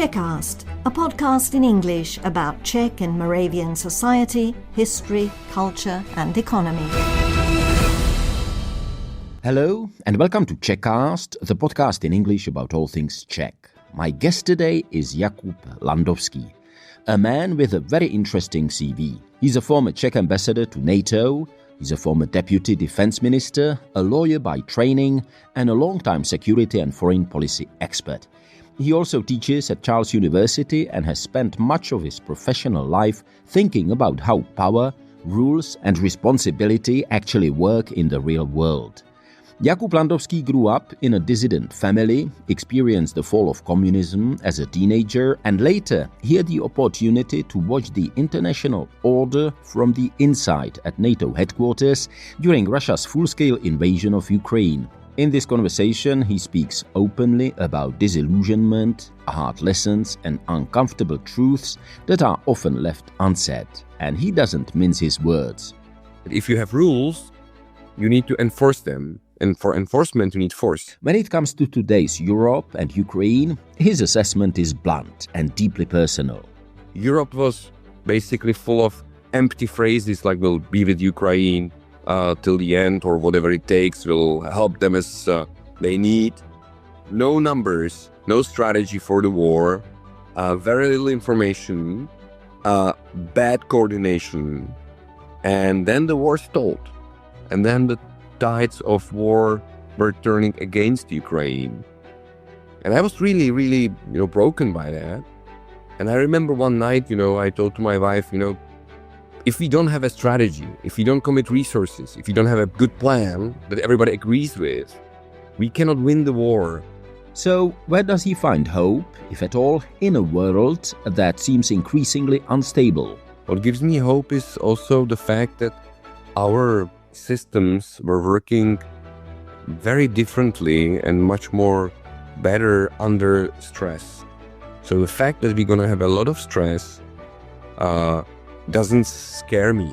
Czechast, a podcast in English about Czech and Moravian society, history, culture and economy. Hello and welcome to Czechast, the podcast in English about all things Czech. My guest today is Jakub Landovský, a man with a very interesting CV. He's a former Czech ambassador to NATO, he's a former deputy defense minister, a lawyer by training, and a long-time security and foreign policy expert. He also teaches at Charles University and has spent much of his professional life thinking about how power, rules and responsibility actually work in the real world. Jakub Landovský grew up in a dissident family, experienced the fall of communism as a teenager, and later he had the opportunity to watch the international order from the inside at NATO headquarters during Russia's full-scale invasion of Ukraine. In this conversation, he speaks openly about disillusionment, hard lessons and uncomfortable truths that are often left unsaid. And he doesn't mince his words. If you have rules, you need to enforce them. And for enforcement, you need force. When it comes to today's Europe and Ukraine, his assessment is blunt and deeply personal. Europe was basically full of empty phrases like we'll be with Ukraine till the end or whatever it takes, we'll help them as they need. No numbers, no strategy for the war, very little information, bad coordination. And then the war stalled. And then the tides of war were turning against Ukraine. And I was really, broken by that. And I remember one night, I told to my wife, if we don't have a strategy, if we don't commit resources, if we don't have a good plan that everybody agrees with, we cannot win the war. So where does he find hope, if at all, in a world that seems increasingly unstable? What gives me hope is also the fact that our systems were working very differently and much more better under stress. So the fact that we're going to have a lot of stress doesn't scare me.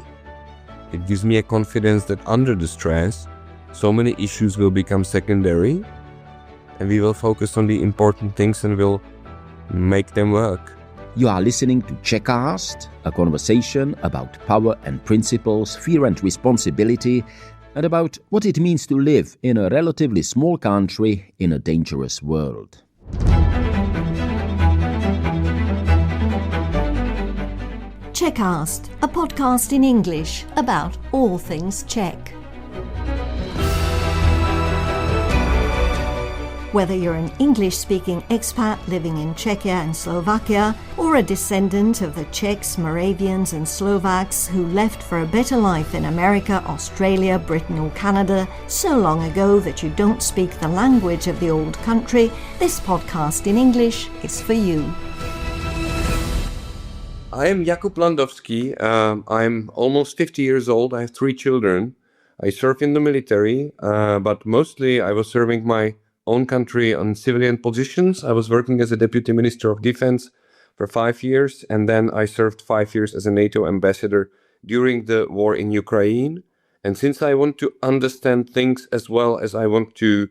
It gives me a confidence that under the stress, so many issues will become secondary and we will focus on the important things and will make them work. You are listening to Czechast, a conversation about power and principles, fear and responsibility, and about what it means to live in a relatively small country in a dangerous world. Czechast, a podcast in English about all things Czech. Whether you're an English-speaking expat living in Czechia and Slovakia, or a descendant of the Czechs, Moravians and Slovaks who left for a better life in America, Australia, Britain or Canada so long ago that you don't speak the language of the old country, this podcast in English is for you. I am Jakub Landovský. I'm almost 50 years old. I have 3 children. I serve in the military, but mostly I was serving my own country on civilian positions. I was working as a deputy minister of defense for 5 years, and then I served 5 years as a NATO ambassador during the war in Ukraine. And since I want to understand things as well as I want to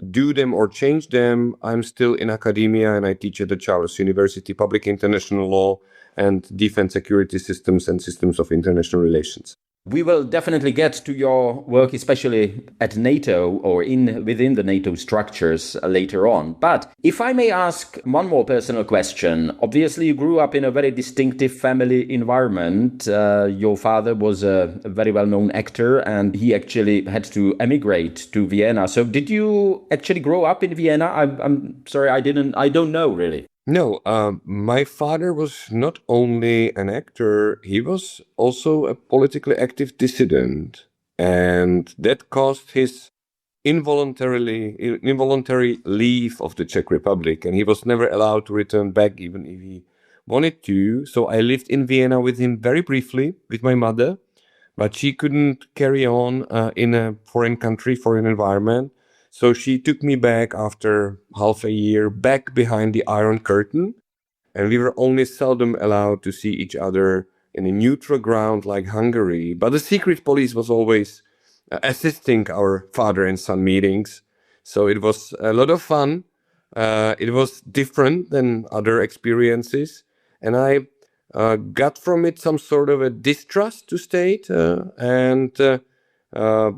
do them or change them, I'm still in academia and I teach at the Charles University Public International Law and Defense Security Systems and Systems of International Relations. We will definitely get to your work, especially at NATO or within the NATO structures later on. But if I may ask one more personal question, obviously you grew up in a very distinctive family environment. Your father was a very well-known actor and he actually had to emigrate to Vienna. So did you actually grow up in Vienna? I'm sorry, I don't know really. No, my father was not only an actor, he was also a politically active dissident. And that caused his involuntary leave of the Czech Republic. And he was never allowed to return back even if he wanted to. So I lived in Vienna with him very briefly with my mother. But she couldn't carry on in a foreign country, foreign environment. So she took me back after half a year, back behind the Iron Curtain. And we were only seldom allowed to see each other in a neutral ground like Hungary. But the secret police was always assisting our father and son meetings. So it was a lot of fun. It was different than other experiences, and I got from it some sort of a distrust to state, and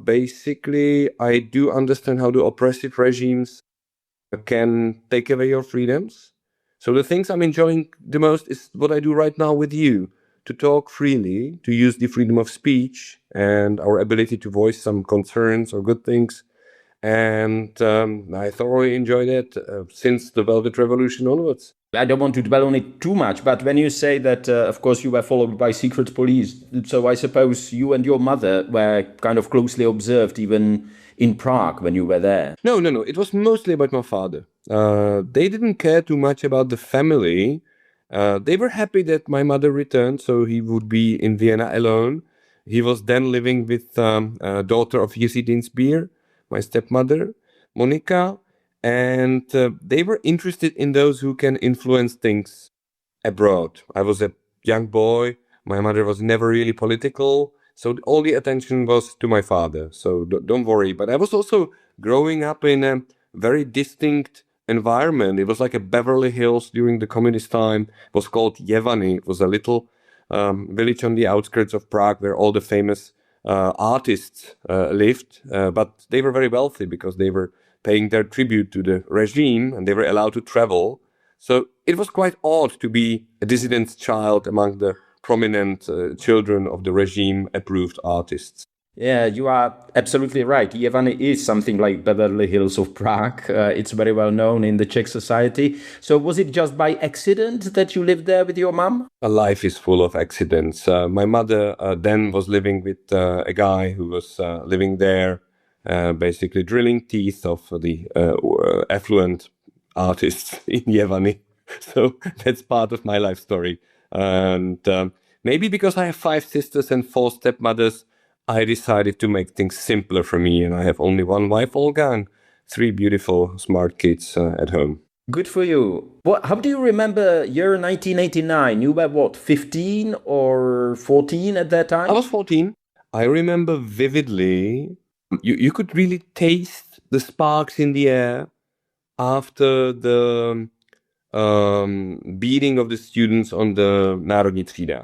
basically I do understand how the oppressive regimes can take away your freedoms. So the things I'm enjoying the most is what I do right now with you, to talk freely, to use the freedom of speech and our ability to voice some concerns or good things. And I thoroughly enjoyed it since the Velvet Revolution onwards. I don't want to dwell on it too much, but when you say that, of course, you were followed by secret police, so I suppose you and your mother were kind of closely observed even in Prague when you were there. No. It was mostly about my father. They didn't care too much about the family. They were happy that my mother returned, so he would be in Vienna alone. He was then living with a daughter of Jiří Dinsbier, my stepmother, Monika, and they were interested in those who can influence things abroad. I was a young boy. My mother was never really political, so all the attention was to my father. So don't worry. But I was also growing up in a very distinct environment. It was like a Beverly Hills during the communist time. It was called Jevany. It was a little village on the outskirts of Prague where all the famous artists lived. But they were very wealthy because they were paying their tribute to the regime and they were allowed to travel. So it was quite odd to be a dissident child among the prominent children of the regime-approved artists. Yeah, you are absolutely right. Jevany is something like Beverly Hills of Prague. It's very well known in the Czech society. So was it just by accident that you lived there with your mom? Life is full of accidents. My mother then was living with a guy who was living there, basically drilling teeth of the affluent artists in Jevany. So that's part of my life story. And maybe because I have 5 sisters and 4 stepmothers, I decided to make things simpler for me, and I have only one wife, Olga, and 3 beautiful, smart kids at home. Good for you. How do you remember year 1989? You were what, 15 or 14 at that time? I was 14. I remember vividly, you could really taste the sparks in the air after the beating of the students on the Národní třída.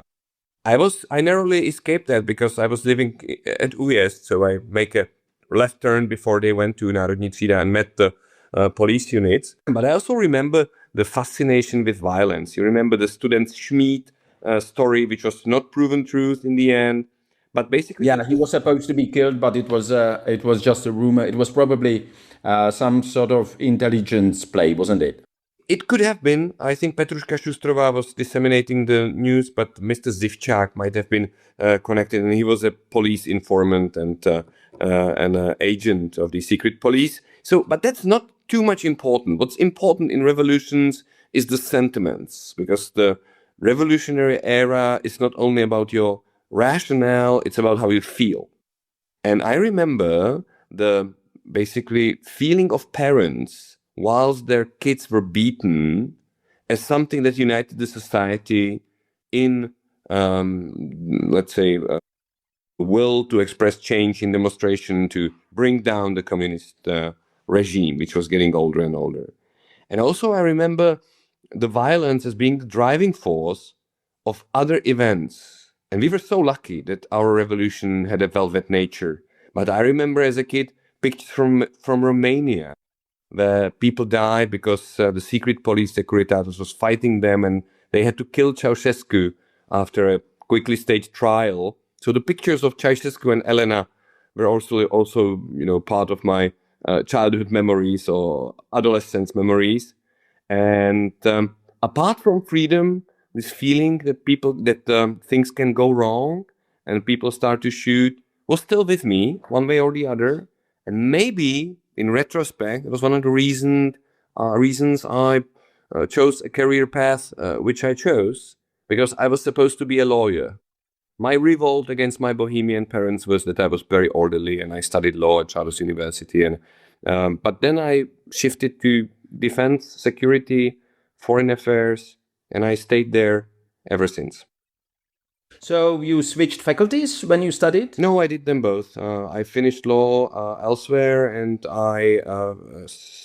I narrowly escaped that because I was living at Újezd, so I make a left turn before they went to Národní třída and met the police units. But I also remember the fascination with violence. You remember the student Schmid story, which was not proven truth in the end. But basically, yeah, he was supposed to be killed, but it was just a rumor. It was probably some sort of intelligence play, wasn't it? It could have been. I think Petruška Šustrová was disseminating the news, but Mr. Zivčák might have been connected, and he was a police informant and an agent of the secret police. So, but that's not too much important. What's important in revolutions is the sentiments, because the revolutionary era is not only about your rationale, it's about how you feel. And I remember the basically feeling of parents whilst their kids were beaten as something that united the society in, let's say, will to express change in demonstration to bring down the communist regime, which was getting older and older. And also I remember the violence as being the driving force of other events. And we were so lucky that our revolution had a velvet nature. But I remember as a kid pictures from Romania, where people died because the secret police Securitas was fighting them and they had to kill Ceausescu after a quickly staged trial. So the pictures of Ceausescu and Elena were also part of my childhood memories or adolescence memories. And apart from freedom, this feeling that things can go wrong and people start to shoot was still with me one way or the other. And maybe in retrospect, it was one of the reasons I chose a career path which I chose, because I was supposed to be a lawyer. My revolt against my Bohemian parents was that I was very orderly and I studied law at Charles University. But then I shifted to defense, security, foreign affairs, and I stayed there ever since. So you switched faculties when you studied? No, I did them both. I finished law elsewhere, and I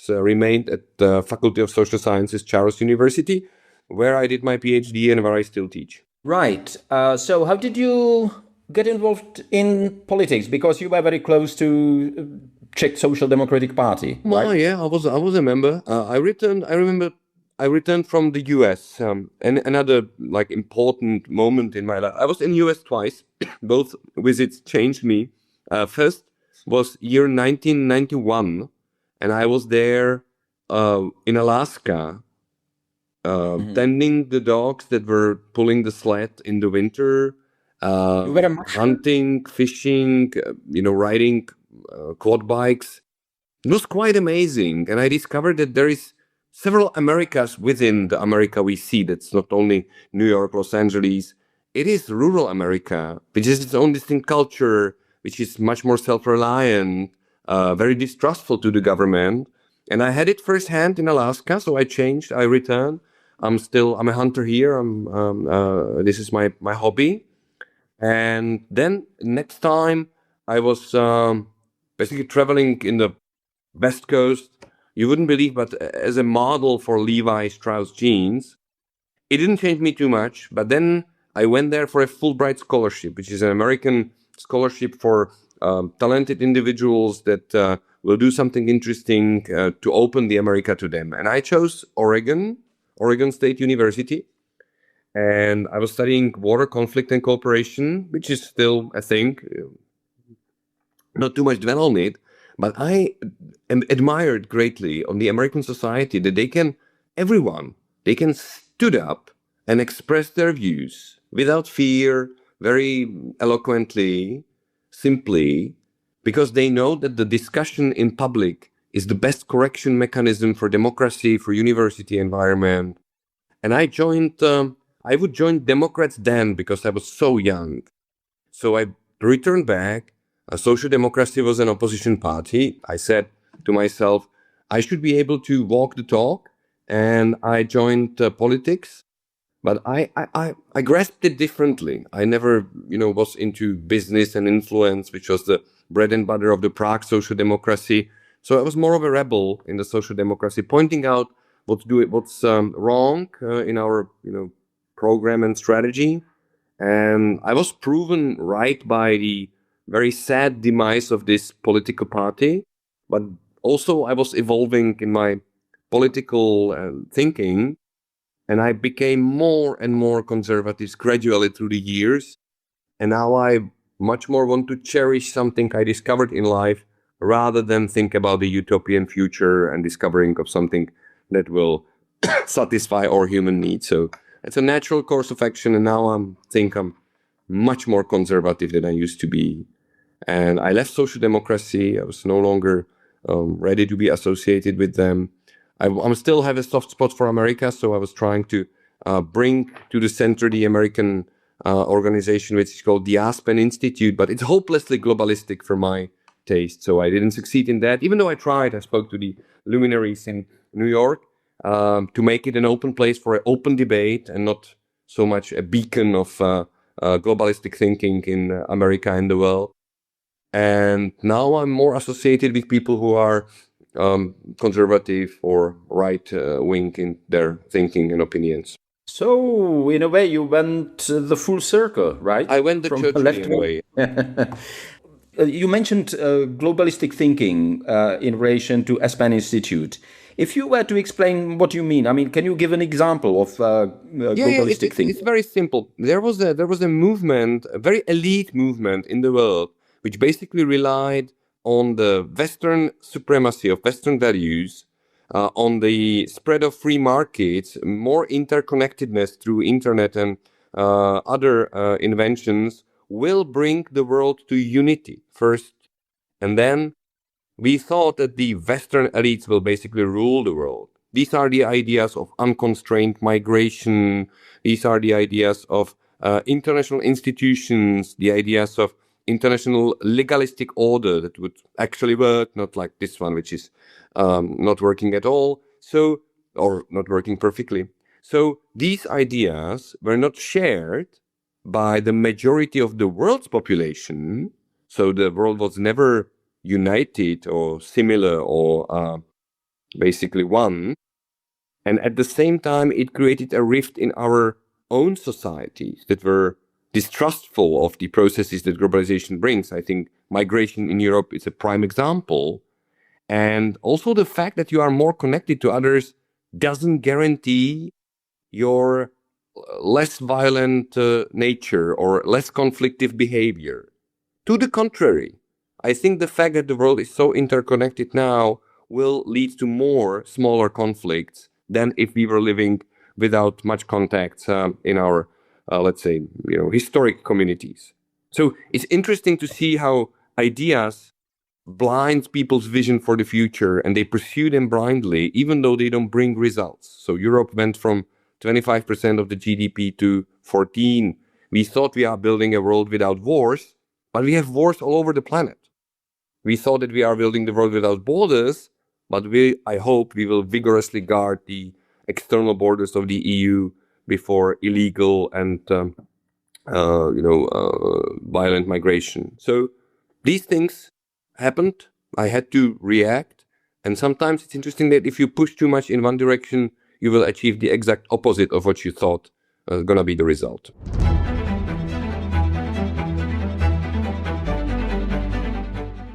remained at the Faculty of Social Sciences, Czechast University, where I did my PhD and where I still teach. Right. So how did you get involved in politics? Because you were very close to Czech Social Democratic Party. Well, right? yeah, I was a member. I remember I returned from the US, and another like important moment in my life. I was in US twice. Both visits changed me. First was year 1991, and I was there in Alaska, tending the dogs that were pulling the sled in the winter, You were a musher? hunting, fishing, riding quad bikes. It was quite amazing, and I discovered that there is several Americas within the America we see. That's not only New York, Los Angeles. It is rural America, which is its own distinct culture, which is much more self-reliant, very distrustful to the government. And I had it firsthand in Alaska, so I changed. I returned. I'm a hunter here. This is my hobby. And then next time I was basically traveling in the West Coast. You wouldn't believe, but as a model for Levi Strauss jeans, it didn't change me too much. But then I went there for a Fulbright scholarship, which is an American scholarship for talented individuals that will do something interesting to open the America to them. And I chose Oregon State University. And I was studying water conflict and cooperation, which is still a thing. Not too much dwell on it. But I admired greatly on the American society that they can stood up and express their views without fear, very eloquently, simply, because they know that the discussion in public is the best correction mechanism for democracy, for university environment. And I would join Democrats then because I was so young. So I returned back. Social democracy was an opposition party. I said to myself, I should be able to walk the talk, and I joined politics. But I grasped it differently. I never, was into business and influence, which was the bread and butter of the Prague social democracy. So I was more of a rebel in the social democracy, pointing out what's wrong in our, program and strategy. And I was proven right by the very sad demise of this political party, but also I was evolving in my political thinking, and I became more and more conservative gradually through the years. And now I much more want to cherish something I discovered in life rather than think about the utopian future and discovering of something that will satisfy our human needs. So it's a natural course of action, and now I think I'm much more conservative than I used to be. And I left social democracy. I was no longer ready to be associated with them. I still have a soft spot for America, so I was trying to bring to the center the American organization, which is called the Aspen Institute, but it's hopelessly globalistic for my taste. So I didn't succeed in that, even though I tried. I spoke to the luminaries in New York to make it an open place for an open debate and not so much a beacon of globalistic thinking in America and the world. And now I'm more associated with people who are conservative or right-wing in their thinking and opinions. So, in a way, you went the full circle, right? I went the From church left in a way. You mentioned globalistic thinking in relation to Aspen Institute. If you were to explain what you mean, I mean, can you give an example of globalistic thinking? It's very simple. There was a movement, a very elite movement in the world, which basically relied on the Western supremacy of Western values, on the spread of free markets, more interconnectedness through internet and other inventions will bring the world to unity first. And then we thought that the Western elites will basically rule the world. These are the ideas of unconstrained migration. These are the ideas of international institutions, the ideas of international legalistic order that would actually work, not like this one, which is not working at all, or not working perfectly. So these ideas were not shared by the majority of the world's population. So the world was never united or similar or basically one. And at the same time, it created a rift in our own societies that were distrustful of the processes that globalization brings. I think migration in Europe is a prime example. And also the fact that you are more connected to others doesn't guarantee your less violent nature or less conflictive behavior. To the contrary, I think the fact that the world is so interconnected now will lead to more smaller conflicts than if we were living without much contact in our, let's say, historic communities. So it's interesting to see how ideas blind people's vision for the future and they pursue them blindly, even though they don't bring results. So Europe went from 25% of the GDP to 14%. We thought we are building a world without wars, but we have wars all over the planet. We thought that we are building the world without borders, but I hope we will vigorously guard the external borders of the EU before illegal and violent migration. So these things happened. I had to react. And sometimes it's interesting that if you push too much in one direction, you will achieve the exact opposite of what you thought was going to be the result.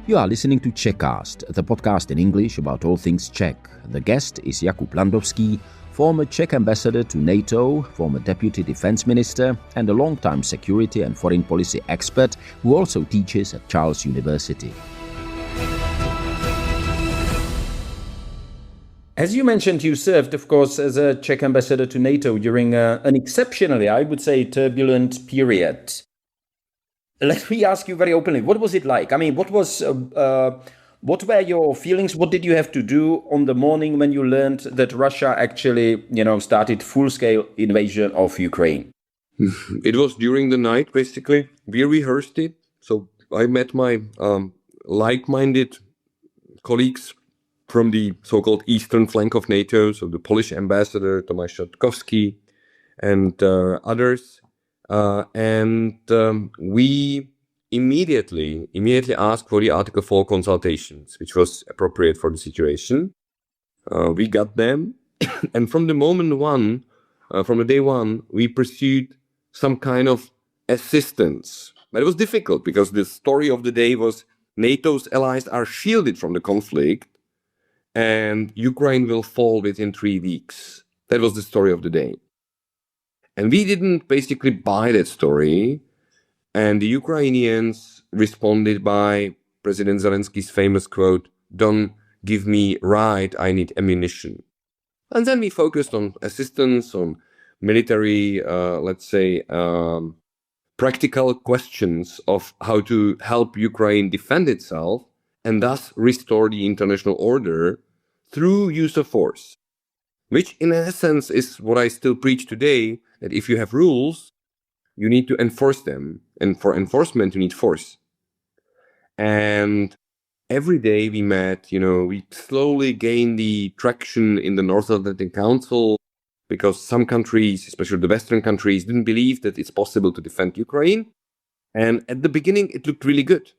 You are listening to Czechast, the podcast in English about all things Czech. The guest is Jakub Landovský, former Czech ambassador to NATO, former deputy defense minister, and a long-time security and foreign policy expert who also teaches at Charles University. As you mentioned, you served, of course, as a Czech ambassador to NATO during an exceptionally, I would say, turbulent period. Let me ask you very openly, what was it like? I mean, what were your feelings? What did you have to do on the morning when you learned that Russia actually, started full-scale invasion of Ukraine? It was during the night, basically. We rehearsed it. So I met my like-minded colleagues from the so-called eastern flank of NATO, so the Polish ambassador, Tomasz Jakub, and others. We immediately asked for the Article 4 consultations, which was appropriate for the situation. We got them. And from the day one, we pursued some kind of assistance. But it was difficult because the story of the day was NATO's allies are shielded from the conflict and Ukraine will fall within 3 weeks. That was the story of the day. And we didn't basically buy that story. And the Ukrainians responded by President Zelensky's famous quote, "Don't give me right, I need ammunition." And then we focused on assistance, on military, practical questions of how to help Ukraine defend itself and thus restore the international order through use of force. Which in essence is what I still preach today, that if you have rules, you need to enforce them. And for enforcement, you need force. And every day we met, we slowly gained the traction in the North Atlantic Council because some countries, especially the Western countries, didn't believe that it's possible to defend Ukraine. And at the beginning, it looked really good.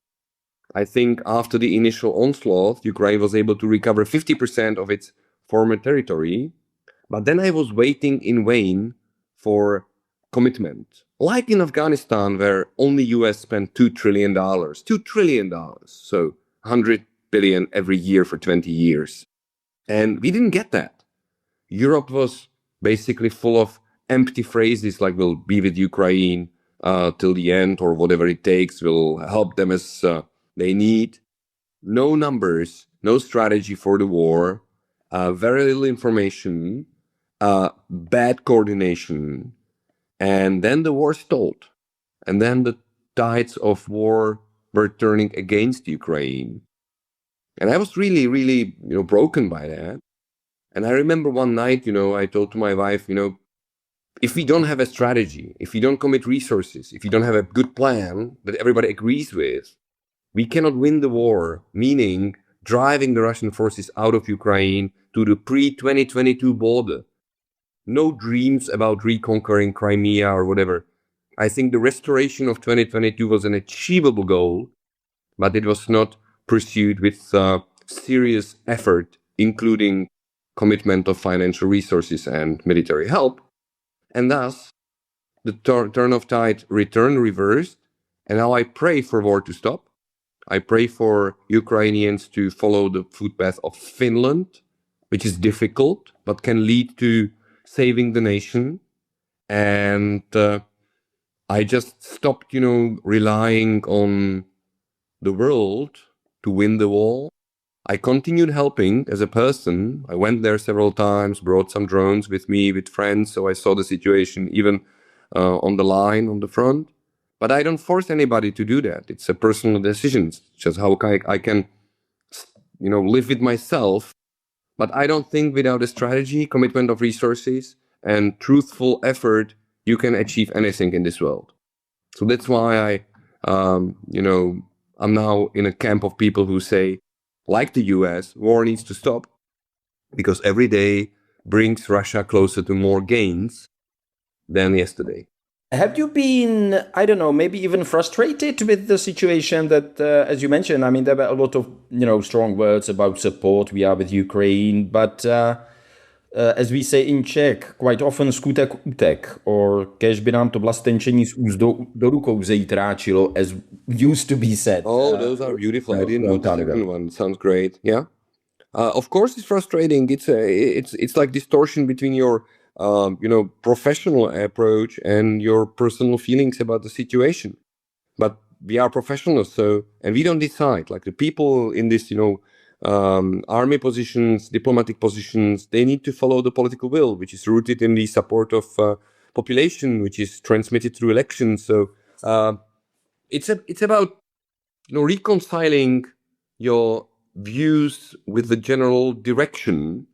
I think after the initial onslaught, Ukraine was able to recover 50% of its former territory. But then I was waiting in vain for commitment. Like in Afghanistan, where only US spent $2 trillion. $2 trillion. So 100 billion every year for 20 years. And we didn't get that. Europe was basically full of empty phrases like we'll be with Ukraine till the end or whatever it takes. We'll help them as they need. No numbers, no strategy for the war, very little information, bad coordination. And then the war stalled. And then the tides of war were turning against Ukraine. And I was really, really, broken by that. And I remember one night, I told to my wife, if we don't have a strategy, if we don't commit resources, if we don't have a good plan that everybody agrees with, we cannot win the war, meaning driving the Russian forces out of Ukraine to the pre-2022 border. No dreams about reconquering Crimea or whatever. I think the restoration of 2022 was an achievable goal, but it was not pursued with serious effort, including commitment of financial resources and military help. And thus, the turn of tide reversed. And now I pray for war to stop. I pray for Ukrainians to follow the footpath of Finland, which is difficult, but can lead to saving the nation. And I just stopped, relying on the world to win the war. I continued helping as a person. I went there several times, brought some drones with me, with friends, so I saw the situation even on the line, on the front. But I don't force anybody to do that. It's a personal decision. It's just how I can, live with myself. But I don't think without a strategy, commitment of resources, and truthful effort, you can achieve anything in this world. So that's why I'm now in a camp of people who say, like the US, war needs to stop because every day brings Russia closer to more gains than yesterday. Have you been, I don't know, maybe even frustrated with the situation that, as you mentioned, I mean, there were a lot of, strong words about support we are with Ukraine, but as we say in Czech, quite often skutek utek, or kež by nám to vlastenčení z úst do rukou zejtráčilo, as used to be said. Oh, those are beautiful. I didn't know the second one. Sounds great. Yeah. Of course, it's frustrating. It's like distortion between your professional approach and your personal feelings about the situation. But we are professionals, and we don't decide. Like the people in this, army positions, diplomatic positions, they need to follow the political will, which is rooted in the support of population, which is transmitted through elections. So it's about reconciling your views with the general direction.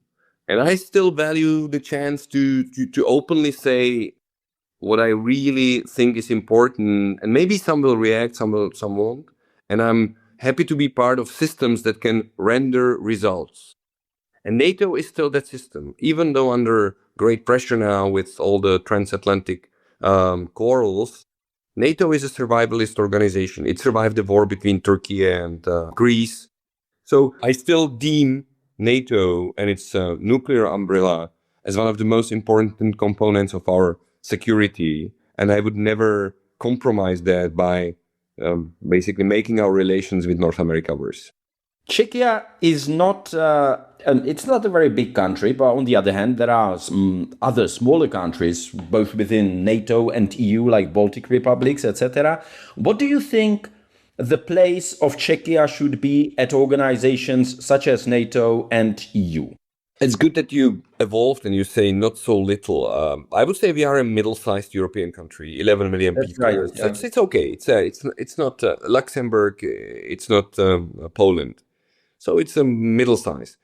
And I still value the chance to openly say what I really think is important. And maybe some will react, some won't. And I'm happy to be part of systems that can render results. And NATO is still that system, even though under great pressure now with all the transatlantic quarrels. NATO is a survivalist organization. It survived the war between Turkey and Greece. So I still deem NATO and its nuclear umbrella as one of the most important components of our security. And I would never compromise that by basically making our relations with North America worse. Czechia is not, it's not a very big country, but on the other hand, there are other smaller countries, both within NATO and EU, like Baltic republics, etc. What do you think the place of Czechia should be at organizations such as NATO and EU? It's good that you evolved and you say not so little. I would say we are a middle-sized European country, 11 million That's people. right, yeah. It's okay. It's not Luxembourg. It's not Poland. So it's a middle size.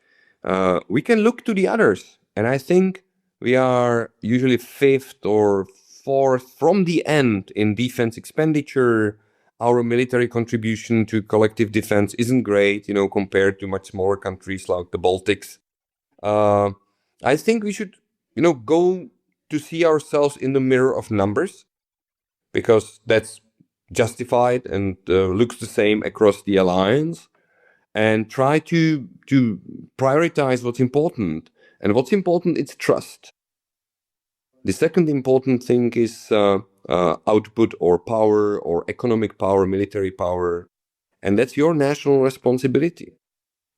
We can look to the others. And I think we are usually fifth or fourth from the end in defense expenditure. Our military contribution to collective defense isn't great, compared to much smaller countries like the Baltics. I think we should, go to see ourselves in the mirror of numbers, because that's justified and looks the same across the alliance, and try to prioritize what's important. And what's important is trust. The second important thing is output or power or economic power, military power. And that's your national responsibility.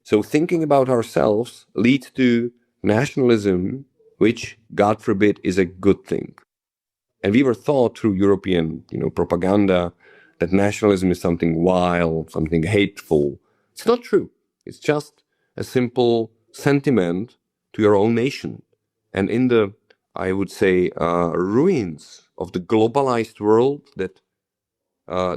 So thinking about ourselves leads to nationalism, which, God forbid, is a good thing. And we were taught through European, propaganda that nationalism is something wild, something hateful. It's not true. It's just a simple sentiment to your own nation. And in the, I would say, ruins of the globalized world that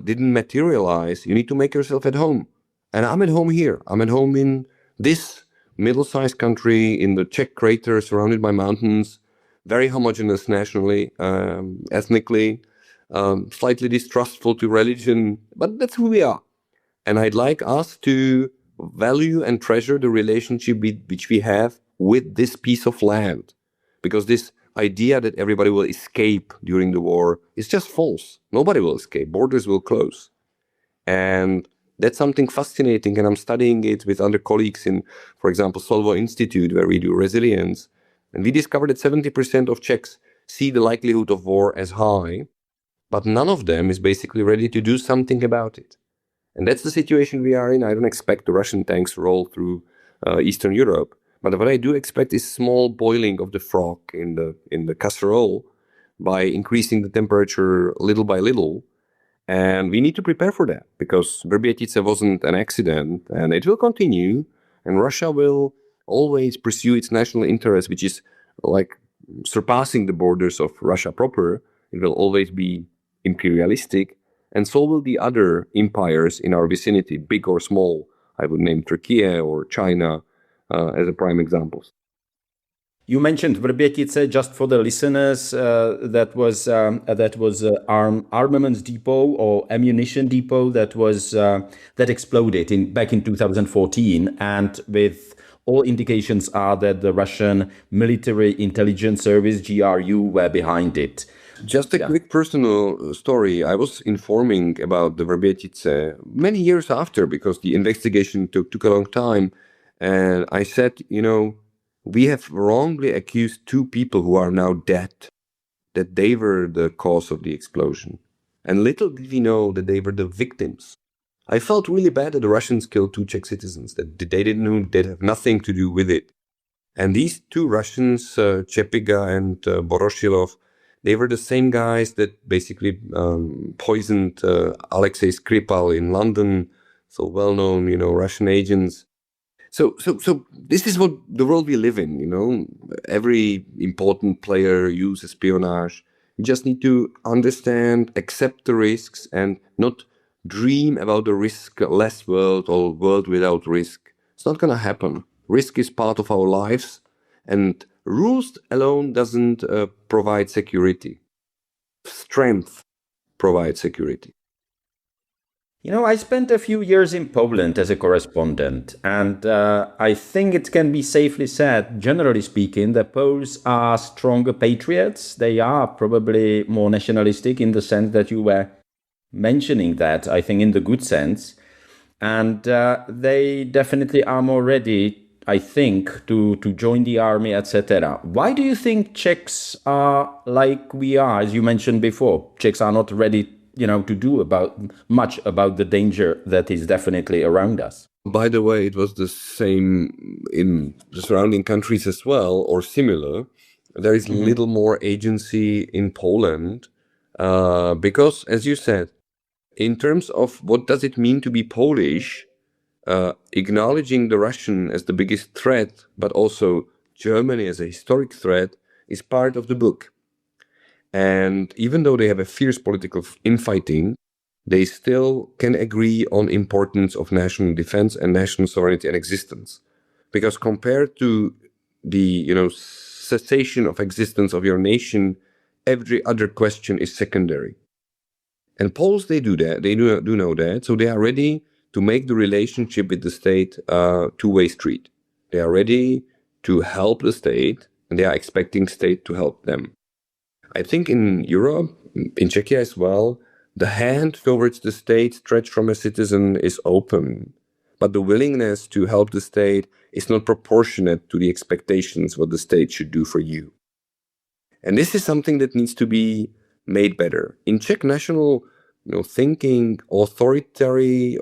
didn't materialize, you need to make yourself at home. And I'm at home here. I'm at home in this middle-sized country in the Czech crater surrounded by mountains, very homogeneous nationally, ethnically, slightly distrustful to religion, but that's who we are. And I'd like us to value and treasure the relationship which we have with this piece of land, because this idea that everybody will escape during the war is just false. Nobody will escape. Borders will close. And that's something fascinating. And I'm studying it with other colleagues in, for example, Solvo Institute, where we do resilience. And we discovered that 70% of Czechs see the likelihood of war as high, but none of them is basically ready to do something about it. And that's the situation we are in. I don't expect the Russian tanks to roll through Eastern Europe. But what I do expect is small boiling of the frog in the casserole by increasing the temperature little by little. And we need to prepare for that, because Vrbětice wasn't an accident, and it will continue. And Russia will always pursue its national interest, which is like surpassing the borders of Russia proper. It will always be imperialistic, and so will the other empires in our vicinity, big or small. I would name Turkey or China as a prime examples. You mentioned Vrbětice. Just for the listeners, that was armaments depot or ammunition depot that exploded back in 2014, and with all indications are that the Russian Military Intelligence Service (GRU) were behind it. Just a quick personal story. I was informing about the Vrbětice many years after, because the investigation took a long time. And I said, we have wrongly accused 2 people who are now dead, that they were the cause of the explosion. And little did we know that they were the victims. I felt really bad that the Russians killed 2 Czech citizens, that they didn't know, they have nothing to do with it. And these 2 Russians, Chepiga and Boroshilov, they were the same guys that basically poisoned Alexei Skripal in London, so well-known, Russian agents. So this is what the world we live in, Every important player uses espionage. You just need to understand, accept the risks, and not dream about a risk-less world or world without risk. It's not going to happen. Risk is part of our lives, and rules alone doesn't provide security. Strength provides security. I spent a few years in Poland as a correspondent, and I think it can be safely said, generally speaking, that Poles are stronger patriots. They are probably more nationalistic in the sense that you were mentioning that, I think in the good sense. And they definitely are more ready, I think, to join the army, etc. Why do you think Czechs are like we are? As you mentioned before, Czechs are not ready to do much about the danger that is definitely around us. By the way, it was the same in the surrounding countries as well, or similar. There is little more agency in Poland because, as you said, in terms of what does it mean to be Polish, acknowledging the Russian as the biggest threat, but also Germany as a historic threat, is part of the book. And even though they have a fierce political infighting, they still can agree on importance of national defense and national sovereignty and existence. Because compared to the, cessation of existence of your nation, every other question is secondary. And Poles, they do that. They do know that. So they are ready to make the relationship with the state a two-way street. They are ready to help the state, and they are expecting state to help them. I think in Europe, in Czechia as well, the hand towards the state stretched from a citizen is open, but the willingness to help the state is not proportionate to the expectations what the state should do for you. And this is something that needs to be made better. In Czech national thinking, authority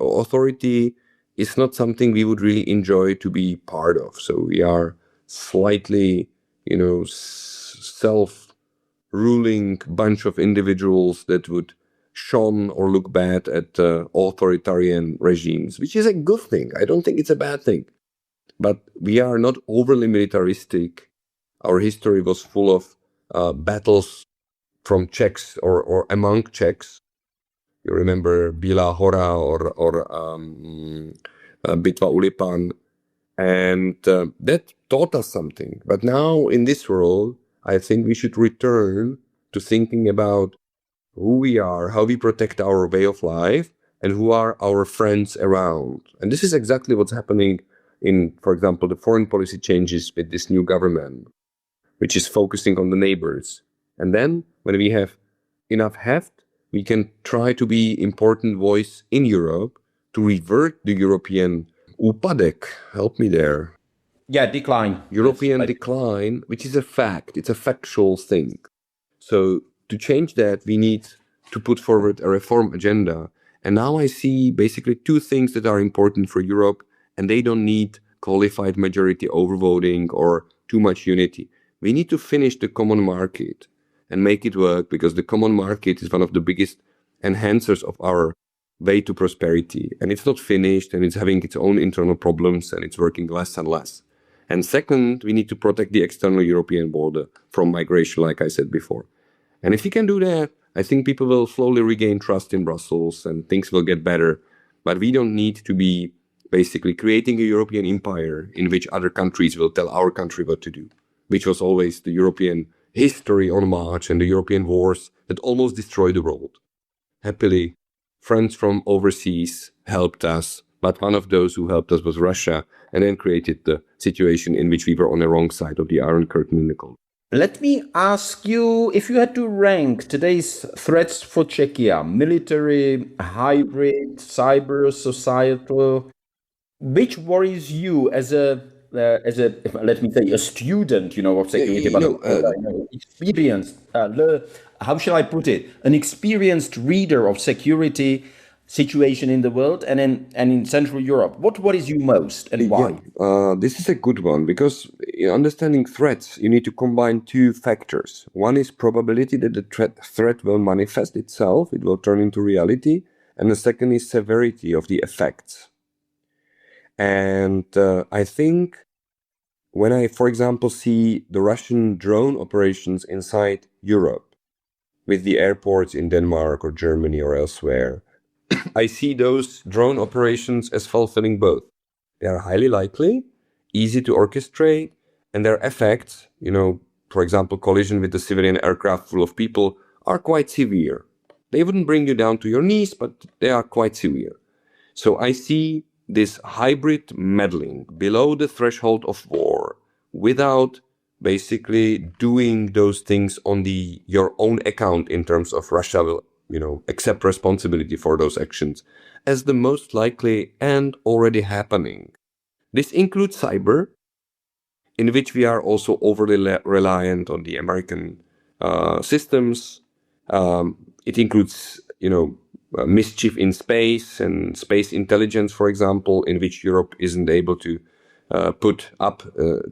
is not something we would really enjoy to be part of. So we are slightly, self-ruling bunch of individuals that would shun or look bad at authoritarian regimes, which is a good thing. I don't think it's a bad thing. But we are not overly militaristic. Our history was full of battles from Czechs or among Czechs. You remember Bílá hora or Bitva u Lipan. And that taught us something. But now in this world, I think we should return to thinking about who we are, how we protect our way of life, and who are our friends around. And this is exactly what's happening in, for example, the foreign policy changes with this new government. which is focusing on the neighbors. And then when we have enough heft, we can try to be important voice in Europe to revert the European úpadek. Help me there. Yeah, decline. European decline, which is a fact. It's a factual thing. So to change that, we need to put forward a reform agenda. And now I see basically two things that are important for Europe, and they don't need qualified majority overvoting or too much unity. We need to finish the common market and make it work, because the common market is one of the biggest enhancers of our way to prosperity. And it's not finished, and it's having its own internal problems, and it's working less and less. And second, we need to protect the external European border from migration, like I said before. And if we can do that, I think people will slowly regain trust in Brussels and things will get better. But we don't need to be basically creating a European empire in which other countries will tell our country what to do, which was always the European history on March and the European wars that almost destroyed the world. Happily, friends from overseas helped us, but one of those who helped us was Russia, and then created the situation in which we were on the wrong side of the Iron Curtain in the Cold. Let me ask you, if you had to rank today's threats for Czechia, military, hybrid, cyber, societal, which worries you as a let me say, a student, of security, experienced, how shall I put it, an experienced reader of security situation in the world and in Central Europe? What worries you most and why? This is a good one, because in understanding threats, you need to combine two factors. One is probability that the threat will manifest itself, it will turn into reality. And the second is severity of the effects. And I think when I, for example, see the Russian drone operations inside Europe with the airports in Denmark or Germany or elsewhere, I see those drone operations as fulfilling both. They are highly likely, easy to orchestrate, and their effects, for example, collision with a civilian aircraft full of people, are quite severe. They wouldn't bring you down to your knees, but they are quite severe. So I see this hybrid meddling below the threshold of war without basically doing those things on your own account in terms of Russia will, accept responsibility for those actions as the most likely and already happening. This includes cyber, in which we are also overly reliant on the American systems. It includes, mischief in space and space intelligence, for example, in which Europe isn't able to put up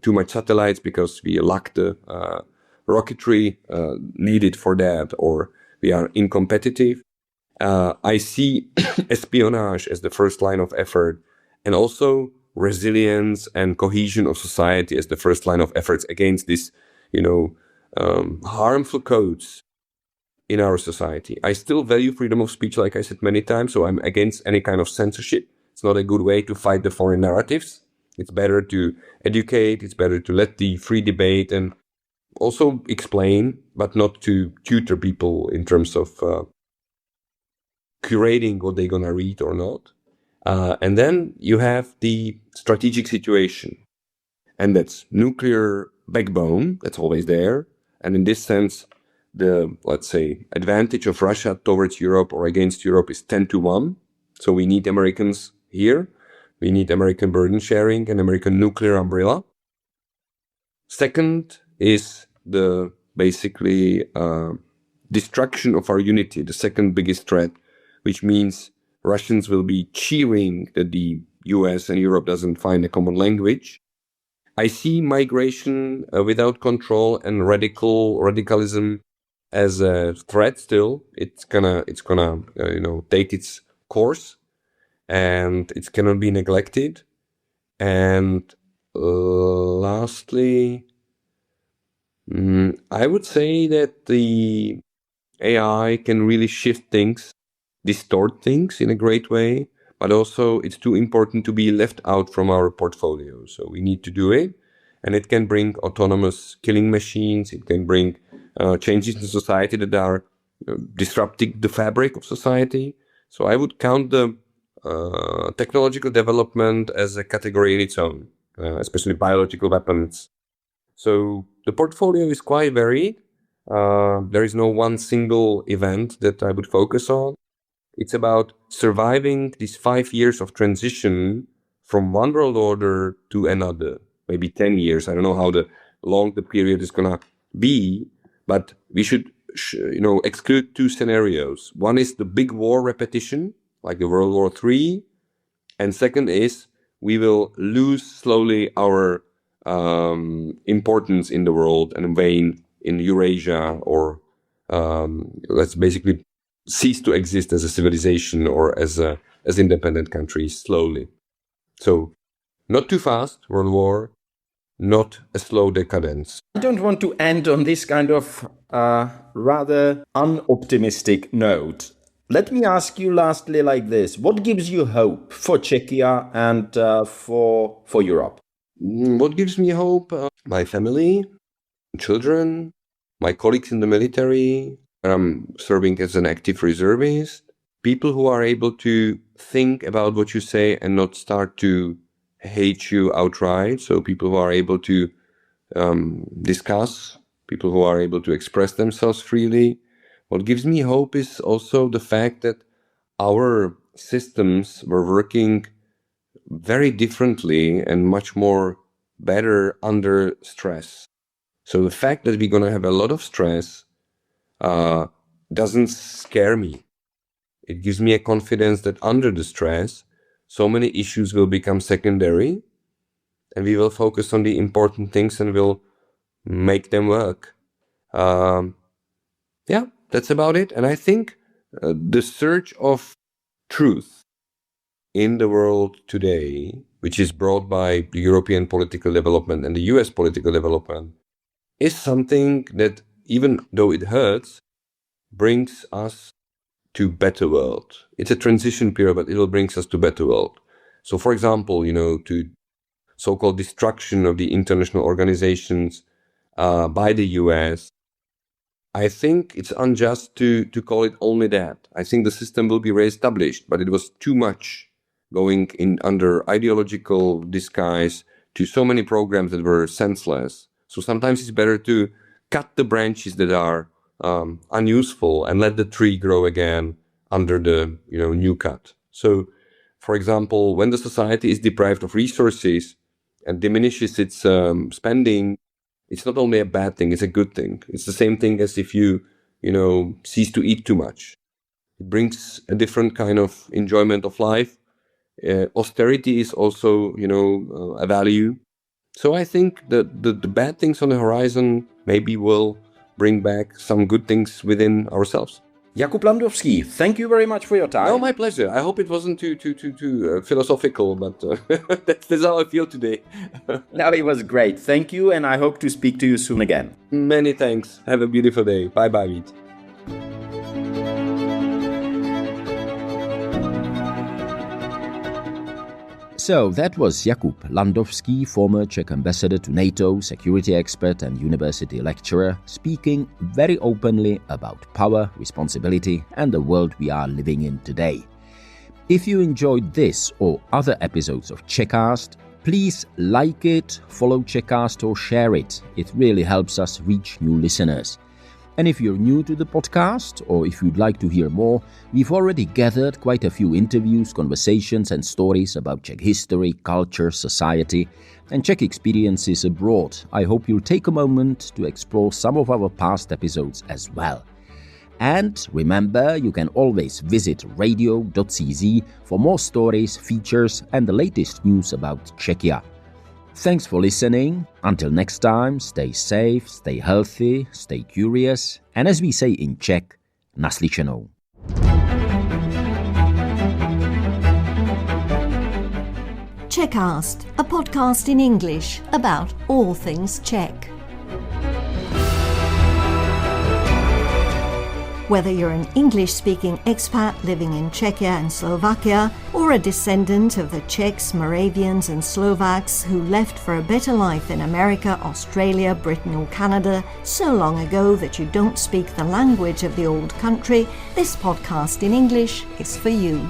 too much satellites because we lack the rocketry needed for that, or we are incompetitive. I see espionage as the first line of effort, and also resilience and cohesion of society as the first line of efforts against this, harmful codes in our society. I still value freedom of speech, like I said many times, so I'm against any kind of censorship. It's not a good way to fight the foreign narratives. It's better to educate, it's better to let the free debate and also explain, but not to tutor people in terms of curating what they're gonna read or not. And then you have the strategic situation, and that's nuclear backbone, that's always there. And in this sense, the, let's say, advantage of Russia towards Europe or against Europe is 10-1. So we need Americans here. We need American burden sharing and American nuclear umbrella. Second is the basically destruction of our unity, the second biggest threat, which means Russians will be cheering that the US and Europe doesn't find a common language. I see migration without control and radicalism as a threat still. It's gonna take its course, and it cannot be neglected. And lastly, I would say that the AI can really shift things, distort things in a great way, but also it's too important to be left out from our portfolio. So we need to do it, and it can bring autonomous killing machines. It can bring changes in society that are disrupting the fabric of society. So I would count the technological development as a category in its own, especially biological weapons. So the portfolio is quite varied. There is no one single event that I would focus on. It's about surviving these 5 years of transition from one world order to another, maybe 10 years. I don't know how long the period is going to be, but we should exclude two scenarios. One is the big war repetition, like the World War III. And second is we will lose slowly our importance in the world and wane in Eurasia, or let's basically cease to exist as a civilization or as independent countries slowly. So not too fast, World War, not a slow decadence. I don't want to end on this kind of rather unoptimistic note. Let me ask you lastly like this. What gives you hope for Czechia and for Europe? What gives me hope? My family, children, my colleagues in the military. I'm serving as an active reservist. People who are able to think about what you say and not start to hate you outright. So people who are able to discuss, people who are able to express themselves freely. What gives me hope is also the fact that our systems were working very differently and much more better under stress. So the fact that we're going to have a lot of stress doesn't scare me. It gives me a confidence that under the stress, so many issues will become secondary and we will focus on the important things and will make them work. Yeah, that's about it. And I think the search of truth in the world today, which is brought by the European political development and the US political development, is something that, even though it hurts, brings us to better world. It's a transition period, but it will bring us to better world. So, for example, to so-called destruction of the international organizations by the US, I think it's unjust to call it only that. I think the system will be re-established, but it was too much going in under ideological disguise to so many programs that were senseless. So sometimes it's better to cut the branches that are unuseful and let the tree grow again under the new cut. So, for example, when the society is deprived of resources and diminishes its spending, it's not only a bad thing, it's a good thing. It's the same thing as if you cease to eat too much. It brings a different kind of enjoyment of life. Austerity is also, a value. So I think that the bad things on the horizon maybe will bring back some good things within ourselves. Jakub Landovský, thank you very much for your time. No, my pleasure. I hope it wasn't too philosophical, but that's how I feel today. No, it was great. Thank you, and I hope to speak to you soon again. Many thanks. Have a beautiful day. Bye-bye, Vít. So that was Jakub Landovský, former Czech ambassador to NATO, security expert and university lecturer, speaking very openly about power, responsibility and the world we are living in today. If you enjoyed this or other episodes of Czechast, please like it, follow Czechast or share it. It really helps us reach new listeners. And if you're new to the podcast, or if you'd like to hear more, we've already gathered quite a few interviews, conversations and stories about Czech history, culture, society, and Czech experiences abroad. I hope you'll take a moment to explore some of our past episodes as well. And remember, you can always visit radio.cz for more stories, features, and the latest news about Czechia. Thanks for listening. Until next time, stay safe, stay healthy, stay curious, and as we say in Czech, naslyšenou. Czechast, a podcast in English about all things Czech. Whether you're an English-speaking expat living in Czechia and Slovakia, or a descendant of the Czechs, Moravians and Slovaks who left for a better life in America, Australia, Britain or Canada so long ago that you don't speak the language of the old country, this podcast in English is for you.